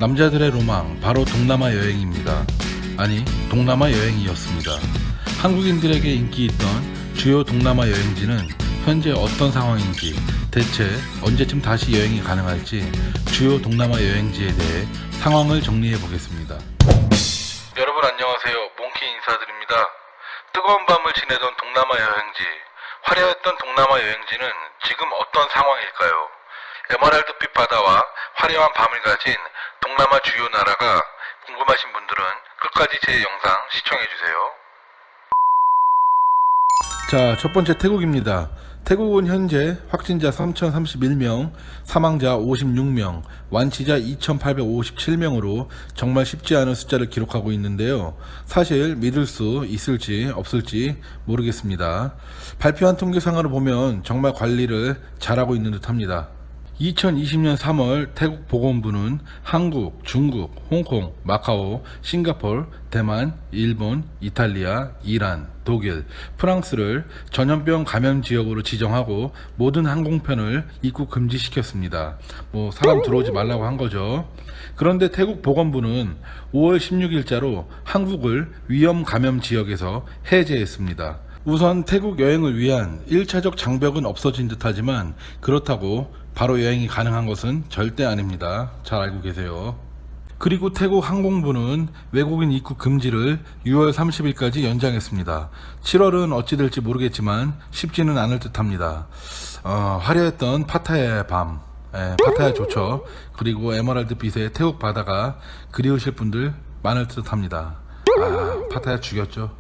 남자들의 로망, 바로 동남아 여행입니다. 아니, 동남아 여행이었습니다. 한국인들에게 인기 있던 주요 동남아 여행지는 현재 어떤 상황인지, 대체 언제쯤 다시 여행이 가능할지 주요 동남아 여행지에 대해 상황을 정리해 보겠습니다. 여러분 안녕하세요. 몽키 인사드립니다. 뜨거운 밤을 지내던 동남아 여행지, 화려했던 동남아 여행지는 지금 어떤 상황일까요? 에메랄드빛 바다와 화려한 밤을 가진 동남아 주요 나라가 궁금하신 분들은 끝까지 제 영상 시청해주세요. 자, 첫 번째 태국입니다. 태국은 현재 확진자 3,031명, 사망자 56명, 완치자 2,857명으로 정말 쉽지 않은 숫자를 기록하고 있는데요. 사실 믿을 수 있을지 없을지 모르겠습니다. 발표한 통계상으로 보면 정말 관리를 잘하고 있는 듯합니다. 2020년 3월 태국 보건부는 한국, 중국, 홍콩, 마카오, 싱가포르, 대만, 일본, 이탈리아, 이란, 독일, 프랑스를 전염병 감염 지역으로 지정하고 모든 항공편을 입국 금지시켰습니다. 사람 들어오지 말라고 한 거죠. 그런데 태국 보건부는 5월 16일자로 한국을 위험 감염 지역에서 해제했습니다. 우선 태국 여행을 위한 1차적 장벽은 없어진 듯하지만 그렇다고 바로 여행이 가능한 것은 절대 아닙니다. 잘 알고 계세요. 그리고 태국 항공부는 외국인 입국 금지를 6월 30일까지 연장했습니다. 7월은 어찌 될지 모르겠지만 쉽지는 않을 듯합니다. 화려했던 파타야의 밤, 파타야 좋죠. 그리고 에메랄드 빛의 태국 바다가 그리우실 분들 많을 듯합니다. 파타야 죽였죠.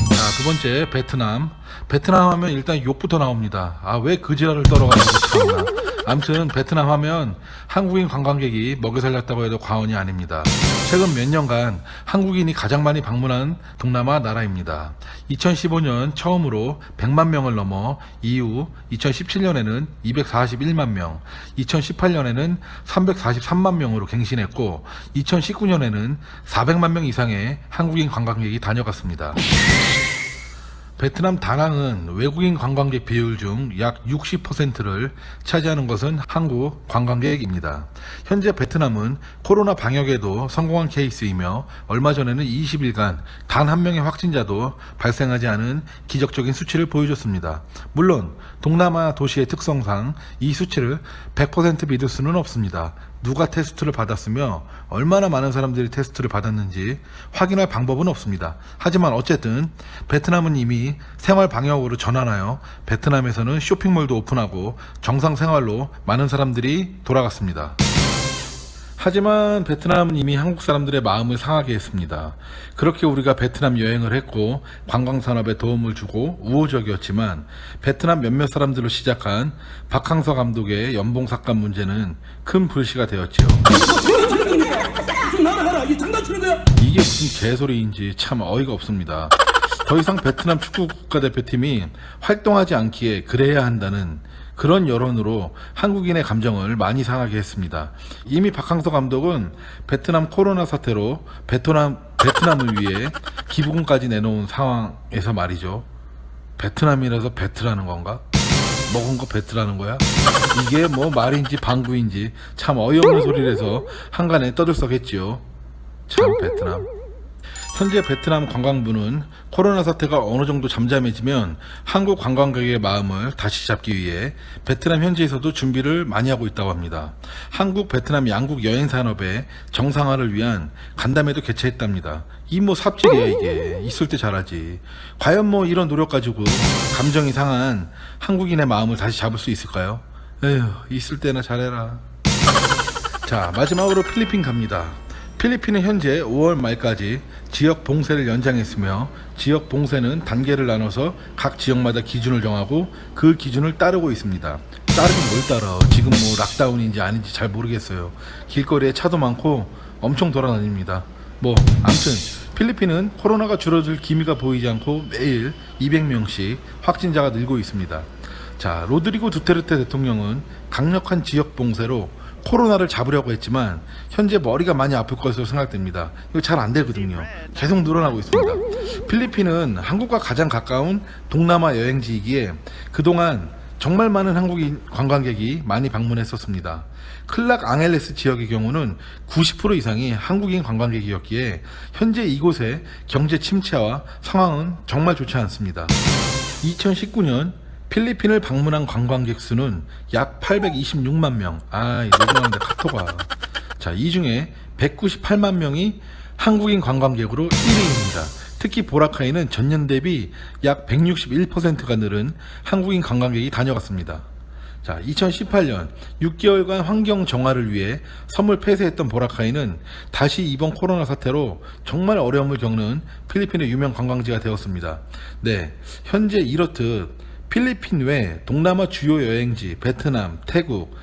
자, 두 번째 베트남. 베트남 하면 일단 욕부터 나옵니다. 왜 그 지랄을 떨어가지고 참나. 아무튼 베트남 하면 한국인 관광객이 먹여 살렸다고 해도 과언이 아닙니다. 최근 몇 년간 한국인이 가장 많이 방문한 동남아 나라입니다. 2015년 처음으로 100만 명을 넘어 이후 2017년에는 241만 명, 2018년에는 343만 명으로 갱신했고 2019년에는 400만 명 이상의 한국인 관광객이 다녀갔습니다. 베트남 다낭은 외국인 관광객 비율 중 약 60%를 차지하는 것은 한국 관광객입니다. 현재 베트남은 코로나 방역에도 성공한 케이스이며 얼마 전에는 20일간 단 한 명의 확진자도 발생하지 않은 기적적인 수치를 보여줬습니다. 물론 동남아 도시의 특성상 이 수치를 100% 믿을 수는 없습니다. 누가 테스트를 받았으며 얼마나 많은 사람들이 테스트를 받았는지 확인할 방법은 없습니다. 하지만 어쨌든 베트남은 이미 생활 방역으로 전환하여 베트남에서는 쇼핑몰도 오픈하고 정상 생활로 많은 사람들이 돌아갔습니다. 하지만 베트남은 이미 한국 사람들의 마음을 상하게 했습니다. 그렇게 우리가 베트남 여행을 했고 관광산업에 도움을 주고 우호적이었지만 베트남 몇몇 사람들로 시작한 박항서 감독의 연봉 삭감 문제는 큰 불씨가 되었지요. 이게 무슨 개소리인지 참 어이가 없습니다. 더 이상 베트남 축구 국가대표팀이 활동하지 않기에 그래야 한다는 그런 여론으로 한국인의 감정을 많이 상하게 했습니다. 이미 박항서 감독은 베트남 코로나 사태로 베트남을 위해 기부금까지 내놓은 상황에서 말이죠. 베트남이라서 베트라는 건가? 먹은 거 베트라는 거야? 이게 말인지 방구인지 참 어이없는 소리를 해서 한간에 떠들썩했지요. 참 베트남. 현재 베트남 관광부는 코로나 사태가 어느 정도 잠잠해지면 한국 관광객의 마음을 다시 잡기 위해 베트남 현지에서도 준비를 많이 하고 있다고 합니다. 한국 베트남 양국 여행 산업의 정상화를 위한 간담회도 개최했답니다. 삽질이야 이게. 있을 때 잘하지. 과연 이런 노력 가지고 감정이 상한 한국인의 마음을 다시 잡을 수 있을까요? 에휴, 있을 때나 잘해라. 자, 마지막으로 필리핀 갑니다. 필리핀은 현재 5월 말까지 지역 봉쇄를 연장했으며 지역 봉쇄는 단계를 나눠서 각 지역마다 기준을 정하고 그 기준을 따르고 있습니다. 따르긴 뭘 따라. 지금 락다운인지 아닌지 잘 모르겠어요. 길거리에 차도 많고 엄청 돌아다닙니다. 아무튼 필리핀은 코로나가 줄어들 기미가 보이지 않고 매일 200명씩 확진자가 늘고 있습니다. 자, 로드리고 두테르테 대통령은 강력한 지역 봉쇄로 코로나를 잡으려고 했지만 현재 머리가 많이 아플 것으로 생각됩니다. 이거 잘 안 되거든요. 계속 늘어나고 있습니다. 필리핀은 한국과 가장 가까운 동남아 여행지이기에 그동안 정말 많은 한국인 관광객이 많이 방문했었습니다. 클락 앙헬레스 지역의 경우는 90% 이상이 한국인 관광객이었기에 현재 이곳의 경제 침체와 상황은 정말 좋지 않습니다. 2019년 필리핀을 방문한 관광객 수는 약 826만 명. 녹음하는데 카톡아. 자, 이 중에 198만 명이 한국인 관광객으로 1위입니다. 특히 보라카이는 전년 대비 약 161%가 늘은 한국인 관광객이 다녀갔습니다. 자, 2018년 6개월간 환경 정화를 위해 섬을 폐쇄했던 보라카이는 다시 이번 코로나 사태로 정말 어려움을 겪는 필리핀의 유명 관광지가 되었습니다. 네, 현재 이렇듯 필리핀 외 동남아 주요 여행지, 베트남, 태국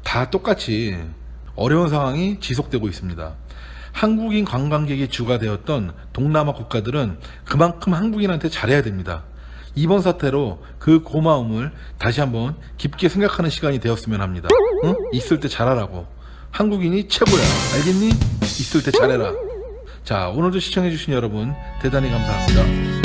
다 똑같이 어려운 상황이 지속되고 있습니다. 한국인 관광객이 주가 되었던 동남아 국가들은 그만큼 한국인한테 잘해야 됩니다. 이번 사태로 그 고마움을 다시 한번 깊게 생각하는 시간이 되었으면 합니다. 응? 있을 때 잘하라고. 한국인이 최고야. 알겠니? 있을 때 잘해라. 자, 오늘도 시청해주신 여러분 대단히 감사합니다.